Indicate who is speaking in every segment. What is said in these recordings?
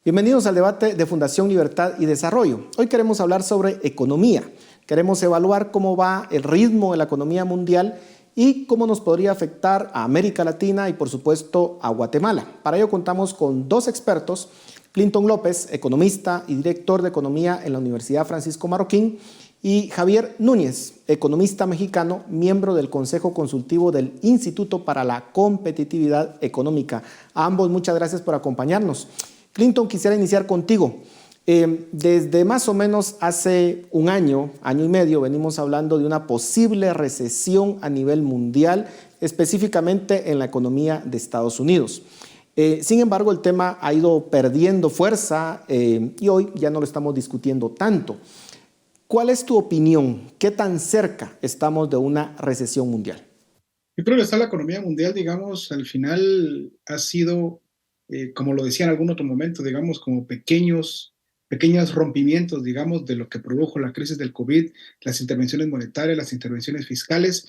Speaker 1: Bienvenidos al debate de Fundación Libertad y Desarrollo. Hoy queremos hablar sobre economía. Queremos evaluar cómo va el ritmo de la economía mundial y cómo nos podría afectar a América Latina y, por supuesto, a Guatemala. Para ello contamos con dos expertos: Clinton López, economista y director de economía en la Universidad Francisco Marroquín, y Javier Núñez, economista mexicano, miembro del Consejo Consultivo del Instituto para la Competitividad Económica. A ambos, muchas gracias por acompañarnos. Clinton, quisiera iniciar contigo. Desde más o menos hace un año, año y medio, venimos hablando de una posible recesión a nivel mundial, específicamente en la economía de Estados Unidos. Sin embargo, el tema ha ido perdiendo fuerza y hoy ya no lo estamos discutiendo tanto. ¿Cuál es tu opinión? ¿Qué tan cerca estamos de una recesión mundial?
Speaker 2: Yo creo que está la economía mundial, digamos, al final ha sido, como lo decía en algún otro momento, digamos, como pequeños rompimientos, digamos, de lo que produjo la crisis del COVID, las intervenciones monetarias, las intervenciones fiscales.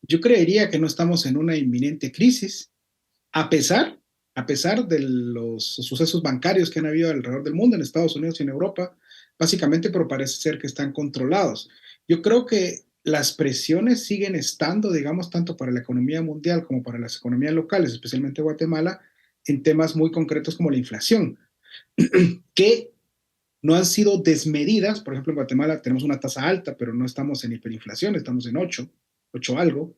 Speaker 2: Yo creería que no estamos en una inminente crisis, a pesar, a pesar de los sucesos bancarios que han habido alrededor del mundo, en Estados Unidos y en Europa, básicamente, pero parece ser que están controlados. Yo creo que las presiones siguen estando, digamos, tanto para la economía mundial como para las economías locales, especialmente Guatemala, en temas muy concretos como la inflación, que no han sido desmedidas. Por ejemplo, en Guatemala tenemos una tasa alta, pero no estamos en hiperinflación, estamos en 8 algo.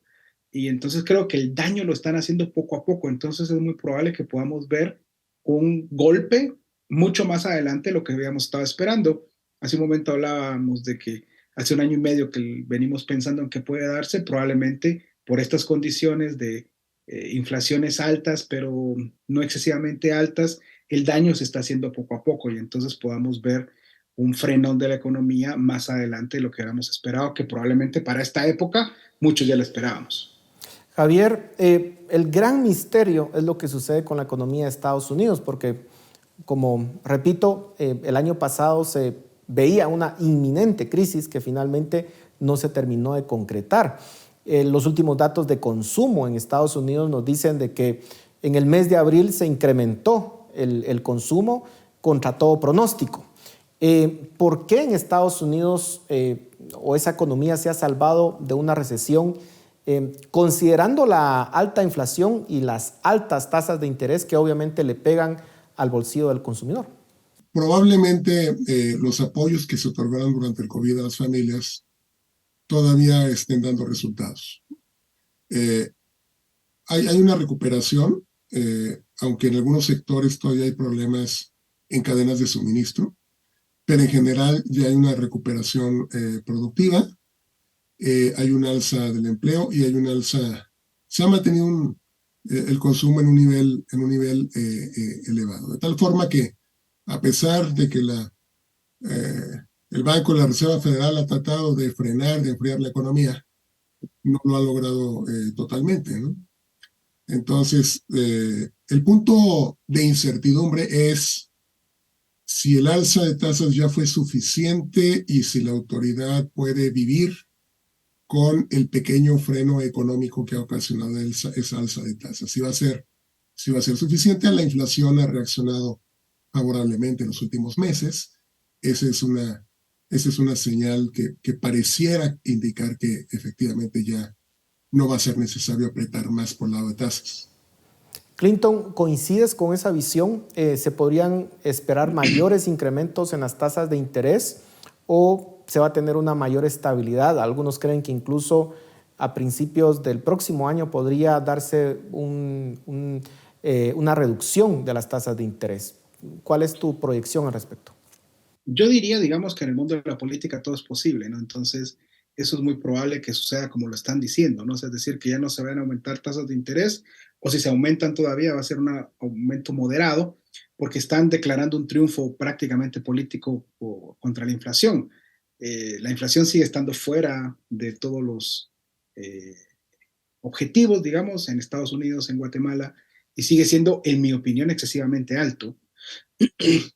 Speaker 2: Y entonces creo que el daño lo están haciendo poco a poco. Entonces es muy probable que podamos ver un golpe mucho más adelante de lo que habíamos estado esperando. Hace un momento hablábamos de que hace un año y medio que venimos pensando en qué puede darse, probablemente por estas condiciones de inflaciones altas, pero no excesivamente altas, el daño se está haciendo poco a poco y entonces podamos ver un frenón de la economía más adelante de lo que habíamos esperado, que probablemente para esta época muchos ya lo esperábamos.
Speaker 1: Javier, el gran misterio es lo que sucede con la economía de Estados Unidos, porque, como repito, el año pasado se veía una inminente crisis que finalmente no se terminó de concretar. Los últimos datos de consumo en Estados Unidos nos dicen de que en el mes de abril se incrementó el consumo contra todo pronóstico. ¿Por qué en Estados Unidos o esa economía se ha salvado de una recesión? Considerando la alta inflación y las altas tasas de interés que obviamente le pegan al bolsillo del consumidor.
Speaker 3: Probablemente los apoyos que se otorgaron durante el COVID a las familias todavía estén dando resultados. Eh, hay una recuperación, aunque en algunos sectores todavía hay problemas en cadenas de suministro, pero en general ya hay una recuperación productiva, hay un alza del empleo y hay un alza, se ha mantenido el consumo en un nivel elevado, de tal forma que a pesar de que el Banco de la Reserva Federal ha tratado de frenar, de enfriar la economía, no lo ha logrado totalmente, ¿no? Entonces, el punto de incertidumbre es si el alza de tasas ya fue suficiente y si la autoridad puede vivir con el pequeño freno económico que ha ocasionado esa alza de tasas. Si va a ser suficiente. La inflación ha reaccionado favorablemente en los últimos meses. Esa es una señal que pareciera indicar que efectivamente ya no va a ser necesario apretar más por el lado de tasas.
Speaker 1: Clinton, ¿coincides con esa visión? ¿Se podrían esperar mayores incrementos en las tasas de interés o se va a tener una mayor estabilidad? Algunos creen que incluso a principios del próximo año podría darse una reducción de las tasas de interés. ¿Cuál es tu proyección al respecto?
Speaker 2: Yo diría, digamos, que en el mundo de la política todo es posible, ¿no? Entonces, eso es muy probable que suceda como lo están diciendo, ¿no? O sea, es decir, que ya no se van a aumentar tasas de interés, o si se aumentan todavía va a ser un aumento moderado, porque están declarando un triunfo prácticamente político contra la inflación. La inflación sigue estando fuera de todos los eh, objetivos, digamos, en Estados Unidos, en Guatemala, y sigue siendo, en mi opinión, excesivamente alto,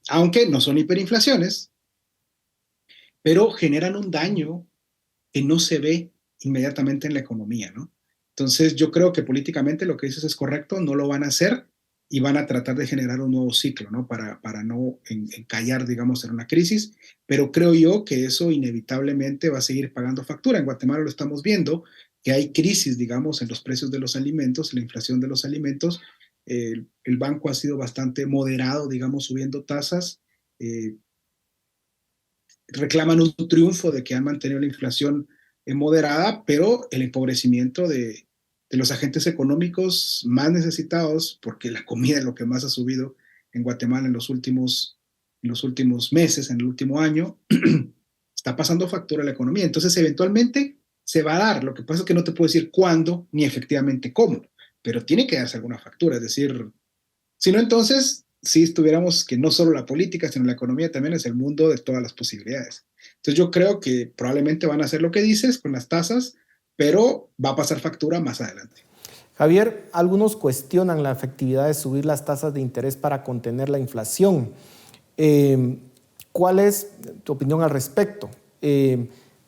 Speaker 2: aunque no son hiperinflaciones, pero generan un daño que no se ve inmediatamente en la economía, ¿no? Entonces yo creo que políticamente lo que dices es correcto, no lo van a hacer, y van a tratar de generar un nuevo ciclo, ¿no? Para no encallar, digamos, en una crisis, pero creo yo que eso inevitablemente va a seguir pagando factura. En Guatemala lo estamos viendo, que hay crisis, digamos, en los precios de los alimentos, la inflación de los alimentos. El banco ha sido bastante moderado, digamos, subiendo tasas. Eh, Reclaman un triunfo de que han mantenido la inflación moderada, pero el empobrecimiento de los agentes económicos más necesitados, porque la comida es lo que más ha subido en Guatemala en los últimos meses, en el último año, está pasando factura a la economía. Entonces, eventualmente se va a dar. Lo que pasa es que no te puedo decir cuándo ni efectivamente cómo, pero tiene que darse alguna factura. Es decir, si no, entonces, si estuviéramos que no solo la política, sino la economía también es el mundo de todas las posibilidades. Entonces yo creo que probablemente van a hacer lo que dices con las tasas, pero va a pasar factura más adelante.
Speaker 1: Javier, algunos cuestionan la efectividad de subir las tasas de interés para contener la inflación. ¿Cuál es tu opinión al respecto?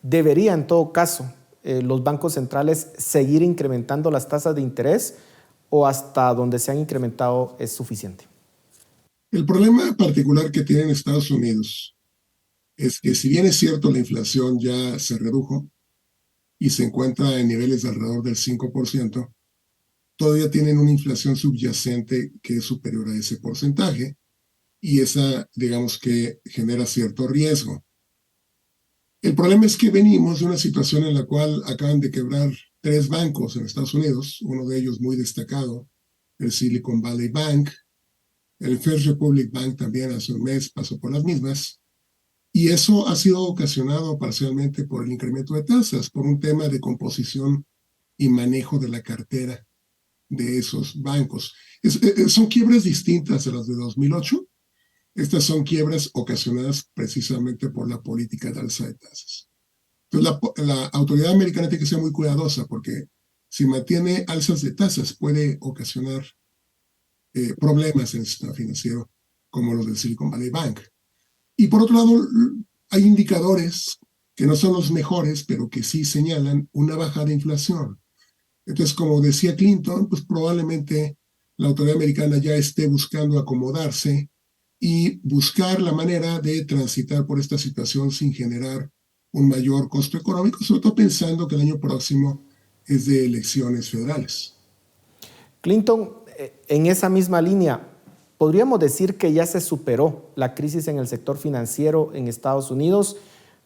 Speaker 1: ¿Debería, en todo caso, los bancos centrales seguir incrementando las tasas de interés o hasta donde se han incrementado es suficiente?
Speaker 3: El problema particular que tiene Estados Unidos es que si bien es cierto la inflación ya se redujo y se encuentra en niveles de alrededor del 5%, todavía tienen una inflación subyacente que es superior a ese porcentaje y esa, digamos que genera cierto riesgo. El problema es que venimos de una situación en la cual acaban de quebrar 3 bancos en Estados Unidos, uno de ellos muy destacado, el Silicon Valley Bank, el First Republic Bank también hace un mes pasó por las mismas, y eso ha sido ocasionado parcialmente por el incremento de tasas, por un tema de composición y manejo de la cartera de esos bancos. Son quiebras distintas a las de 2008. Estas son quiebras ocasionadas precisamente por la política de alza de tasas. Entonces, la autoridad americana tiene que ser muy cuidadosa porque si mantiene alzas de tasas puede ocasionar problemas en el sistema financiero como los del Silicon Valley Bank. Y por otro lado, hay indicadores que no son los mejores, pero que sí señalan una baja de inflación. Entonces, como decía Clinton, pues probablemente la autoridad americana ya esté buscando acomodarse y buscar la manera de transitar por esta situación sin generar un mayor costo económico, sobre todo pensando que el año próximo es de elecciones federales.
Speaker 1: Clinton, en esa misma línea, ¿podríamos decir que ya se superó la crisis en el sector financiero en Estados Unidos?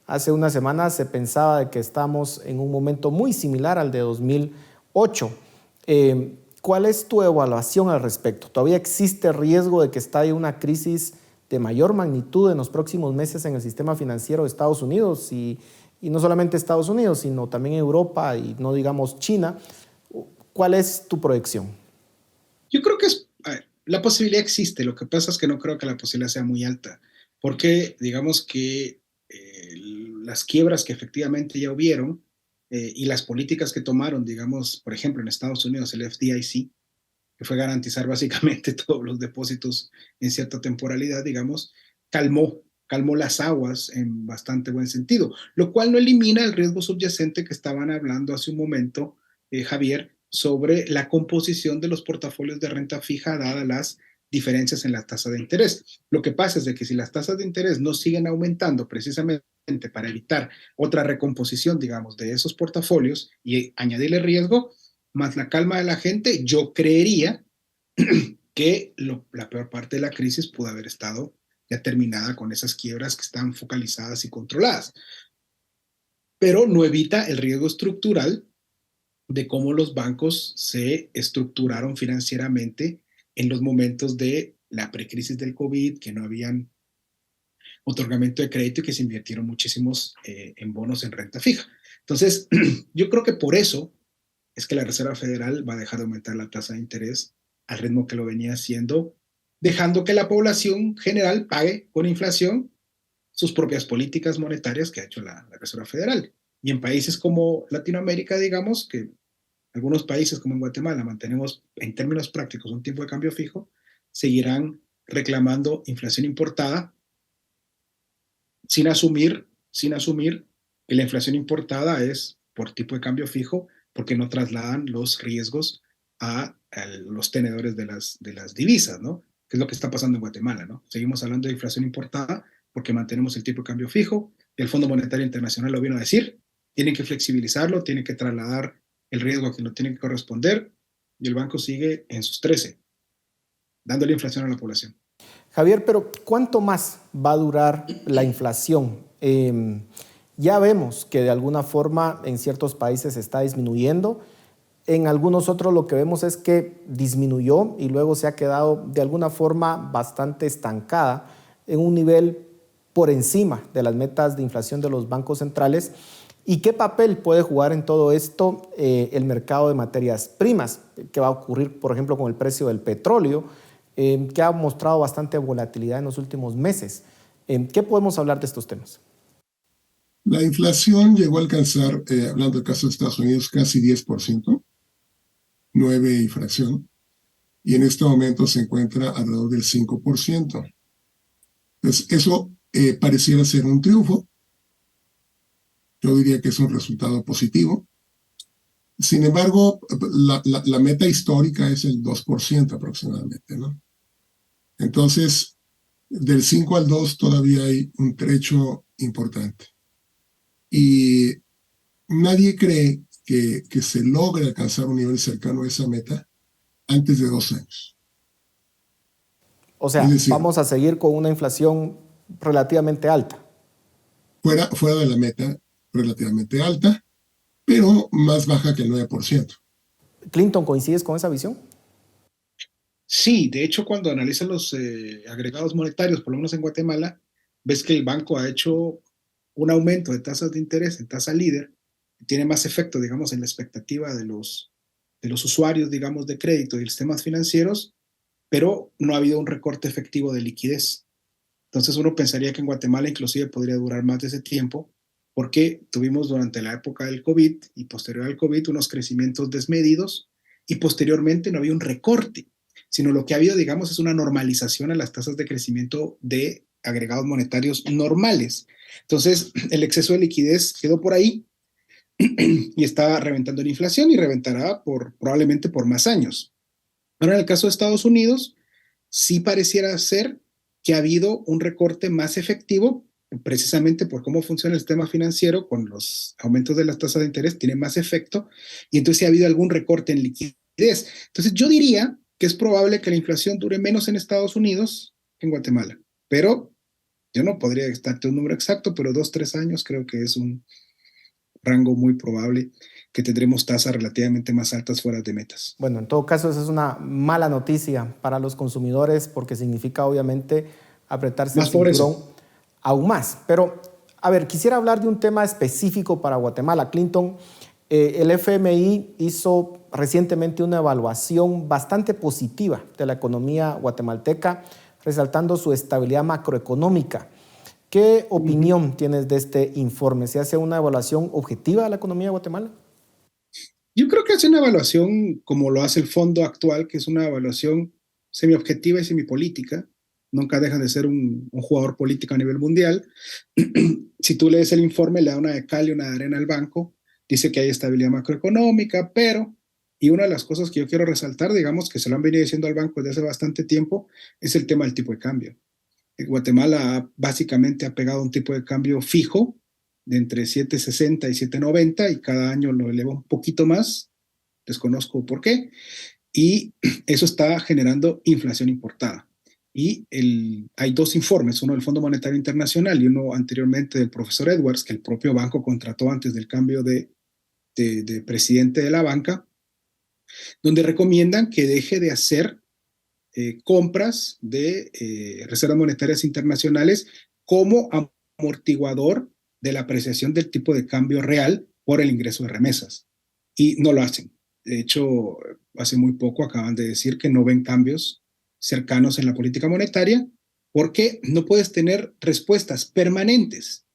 Speaker 1: Hace unas semanas se pensaba de que estamos en un momento muy similar al de 2008. ¿Cuál es tu evaluación al respecto? ¿Todavía existe riesgo de que estalle una crisis de mayor magnitud en los próximos meses en el sistema financiero de Estados Unidos? Y no solamente Estados Unidos, sino también Europa y no digamos China. ¿Cuál es tu proyección?
Speaker 2: Yo creo que la posibilidad existe, lo que pasa es que no creo que la posibilidad sea muy alta, porque digamos que las quiebras que efectivamente ya hubieron y las políticas que tomaron, digamos, por ejemplo, en Estados Unidos, el FDIC, que fue garantizar básicamente todos los depósitos en cierta temporalidad, digamos, calmó las aguas en bastante buen sentido, lo cual no elimina el riesgo subyacente que estaban hablando hace un momento, Javier, sobre la composición de los portafolios de renta fija dadas las diferencias en la tasa de interés. Lo que pasa es de que si las tasas de interés no siguen aumentando precisamente para evitar otra recomposición, digamos, de esos portafolios y añadirle riesgo, más la calma de la gente, yo creería que la peor parte de la crisis pudo haber estado ya terminada con esas quiebras que están focalizadas y controladas. Pero no evita el riesgo estructural de cómo los bancos se estructuraron financieramente en los momentos de la precrisis del COVID, que no habían otorgamiento de crédito y que se invirtieron muchísimos en bonos en renta fija. Entonces, yo creo que por eso es que la Reserva Federal va a dejar de aumentar la tasa de interés al ritmo que lo venía haciendo, dejando que la población general pague con inflación sus propias políticas monetarias que ha hecho la Reserva Federal. Y en países como Latinoamérica, digamos que algunos países como en Guatemala mantenemos en términos prácticos un tipo de cambio fijo, seguirán reclamando inflación importada sin asumir que la inflación importada es por tipo de cambio fijo, porque no trasladan los riesgos a los tenedores de las divisas, ¿no? Que es lo que está pasando en Guatemala, ¿no? Seguimos hablando de inflación importada porque mantenemos el tipo de cambio fijo. El Fondo Monetario Internacional lo vino a decir. Tienen que flexibilizarlo, tienen que trasladar el riesgo a quien lo tiene que corresponder, y el banco sigue en sus 13, dándole inflación a la población.
Speaker 1: Javier, pero ¿cuánto más va a durar la inflación? Ya vemos que de alguna forma en ciertos países está disminuyendo. En algunos otros lo que vemos es que disminuyó y luego se ha quedado de alguna forma bastante estancada en un nivel por encima de las metas de inflación de los bancos centrales. ¿Y qué papel puede jugar en todo esto el mercado de materias primas? ¿Qué va a ocurrir, por ejemplo, con el precio del petróleo, que ha mostrado bastante volatilidad en los últimos meses? ¿Qué podemos hablar de estos temas?
Speaker 3: La inflación llegó a alcanzar, hablando del caso de Estados Unidos, casi 10%, 9 y fracción, y en este momento se encuentra alrededor del 5%. Entonces, eso pareciera ser un triunfo. Yo diría que es un resultado positivo. Sin embargo, la meta histórica es el 2% aproximadamente, ¿no? Entonces, del 5 al 2 todavía hay un trecho importante. Y nadie cree que se logre alcanzar un nivel cercano a esa meta antes de 2 años.
Speaker 1: O sea,
Speaker 3: Es decir,
Speaker 1: vamos a seguir con una inflación relativamente alta.
Speaker 3: fuera de la meta relativamente alta, pero más baja que el 9%.
Speaker 1: Clinton, ¿coincides con esa visión?
Speaker 2: Sí, de hecho, cuando analizan los agregados monetarios, por lo menos en Guatemala, ves que el banco ha hecho un aumento de tasas de interés en tasa líder, que tiene más efecto, digamos, en la expectativa de los usuarios, digamos, de crédito y los sistemas financieros, pero no ha habido un recorte efectivo de liquidez. Entonces uno pensaría que en Guatemala inclusive podría durar más de ese tiempo, porque tuvimos durante la época del COVID y posterior al COVID unos crecimientos desmedidos, y posteriormente no había un recorte, sino lo que ha habido, digamos, es una normalización a las tasas de crecimiento de agregados monetarios normales. Entonces, el exceso de liquidez quedó por ahí y está reventando la inflación, y reventará probablemente por más años. Ahora, en el caso de Estados Unidos, sí pareciera ser que ha habido un recorte más efectivo, precisamente por cómo funciona el sistema financiero, con los aumentos de las tasas de interés, tiene más efecto, y entonces sí ha habido algún recorte en liquidez. Entonces yo diría que es probable que la inflación dure menos en Estados Unidos que en Guatemala, pero yo no podría darte un número exacto, pero 2, 3 años creo que es un rango muy probable que tendremos tasas relativamente más altas fuera de metas.
Speaker 1: Bueno, en todo caso, esa es una mala noticia para los consumidores porque significa obviamente apretarse el
Speaker 2: Más por
Speaker 1: cinturón
Speaker 2: eso.
Speaker 1: aún más. Pero, a ver, quisiera hablar de un tema específico para Guatemala. Clinton, el FMI hizo recientemente una evaluación bastante positiva de la economía guatemalteca, resaltando su estabilidad macroeconómica. ¿Qué opinión tienes de este informe? ¿Se hace una evaluación objetiva de la economía de Guatemala?
Speaker 2: Yo creo que hace una evaluación como lo hace el fondo actual, que es una evaluación semiobjetiva y semipolítica. Nunca deja de ser un jugador político a nivel mundial. Si tú lees el informe, le da una de cal y una de arena al banco. Dice que hay estabilidad macroeconómica, pero, y una de las cosas que yo quiero resaltar, digamos, que se lo han venido diciendo al banco desde hace bastante tiempo, es el tema del tipo de cambio. Guatemala básicamente ha pegado un tipo de cambio fijo de entre 7.60 y 7.90, y cada año lo eleva un poquito más, desconozco por qué, y eso está generando inflación importada. Y hay dos informes, uno del Fondo Monetario Internacional y uno anteriormente del profesor Edwards, que el propio banco contrató antes del cambio de presidente de la banca, donde recomiendan que deje de hacer compras de reservas monetarias internacionales como amortiguador de la apreciación del tipo de cambio real por el ingreso de remesas. Y no lo hacen. De hecho, hace muy poco acaban de decir que no ven cambios cercanos en la política monetaria, porque no puedes tener respuestas permanentes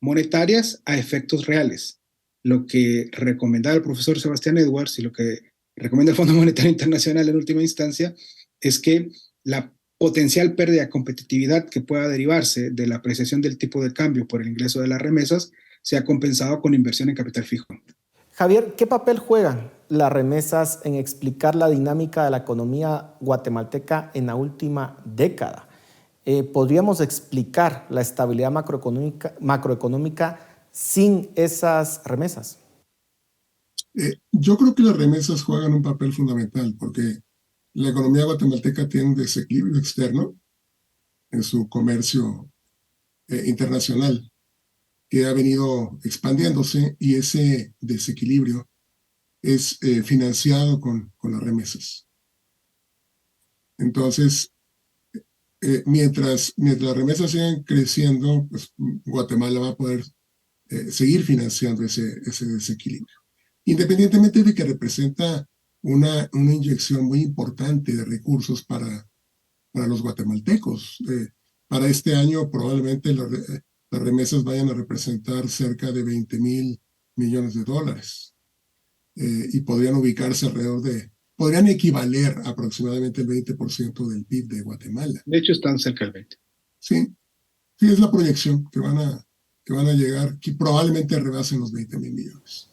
Speaker 2: monetarias a efectos reales. Lo que recomendaba el profesor Sebastián Edwards y lo que recomienda el Fondo Monetario Internacional en última instancia es que la potencial pérdida de competitividad que pueda derivarse de la apreciación del tipo de cambio por el ingreso de las remesas sea compensado con inversión en capital fijo.
Speaker 1: Javier, ¿qué papel juegan las remesas en explicar la dinámica de la economía guatemalteca en la última década. ¿Podríamos explicar la estabilidad macroeconómica sin esas remesas?
Speaker 3: Yo creo que las remesas juegan un papel fundamental porque la economía guatemalteca tiene un desequilibrio externo en su comercio internacional que ha venido expandiéndose, y ese desequilibrio es financiado con las remesas. Entonces, mientras las remesas sigan creciendo, pues Guatemala va a poder seguir financiando ese desequilibrio, independientemente de que representa una inyección muy importante de recursos para los guatemaltecos. Para este año probablemente las remesas vayan a representar cerca de 20,000 millones de dólares, y podrían ubicarse podrían equivaler aproximadamente el 20% del PIB de Guatemala.
Speaker 2: De hecho, están cerca del 20%.
Speaker 3: Sí, es la proyección que van a llegar, que probablemente rebasen los 20,000 millones.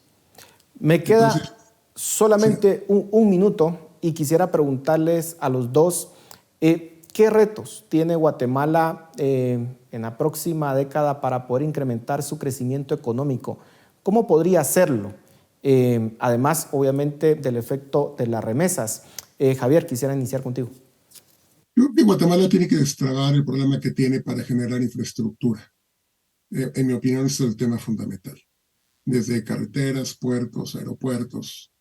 Speaker 1: Me queda solamente un minuto y quisiera preguntarles a los dos, ¿qué retos tiene Guatemala en la próxima década para poder incrementar su crecimiento económico? ¿Cómo podría hacerlo? Además, obviamente, del efecto de las remesas. Javier, quisiera iniciar contigo.
Speaker 3: Yo creo que Guatemala tiene que destrabar el problema que tiene para generar infraestructura. En mi opinión, ese es el tema fundamental. Desde carreteras, puertos, aeropuertos,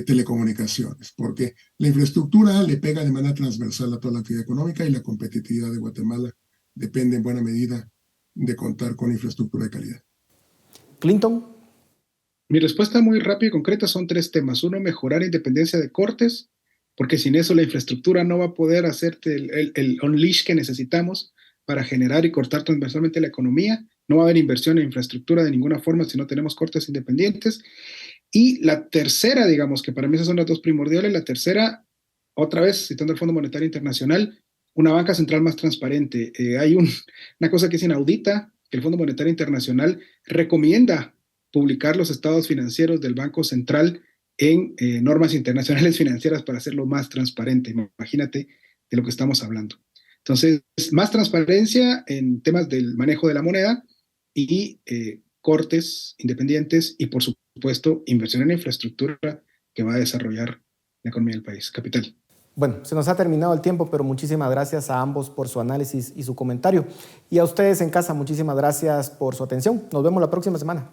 Speaker 3: telecomunicaciones, porque la infraestructura le pega de manera transversal a toda la actividad económica, y la competitividad de Guatemala depende en buena medida de contar con infraestructura de calidad.
Speaker 1: Clinton.
Speaker 2: Mi respuesta muy rápida y concreta son 3 temas. 1, mejorar independencia de cortes, porque sin eso la infraestructura no va a poder hacerte el unleash que necesitamos para generar y cortar transversalmente la economía. No va a haber inversión en infraestructura de ninguna forma si no tenemos cortes independientes. Y la tercera, digamos que para mí esas son las 2 primordiales. La tercera, otra vez, citando el Fondo Monetario Internacional, una banca central más transparente. Hay una cosa que es inaudita, que el Fondo Monetario Internacional recomienda publicar los estados financieros del Banco Central en normas internacionales financieras para hacerlo más transparente. Imagínate de lo que estamos hablando. Entonces, más transparencia en temas del manejo de la moneda y cortes independientes y, por supuesto, inversión en infraestructura que va a desarrollar la economía del país. Capital.
Speaker 1: Bueno, se nos ha terminado el tiempo, pero muchísimas gracias a ambos por su análisis y su comentario. Y a ustedes en casa, muchísimas gracias por su atención. Nos vemos la próxima semana.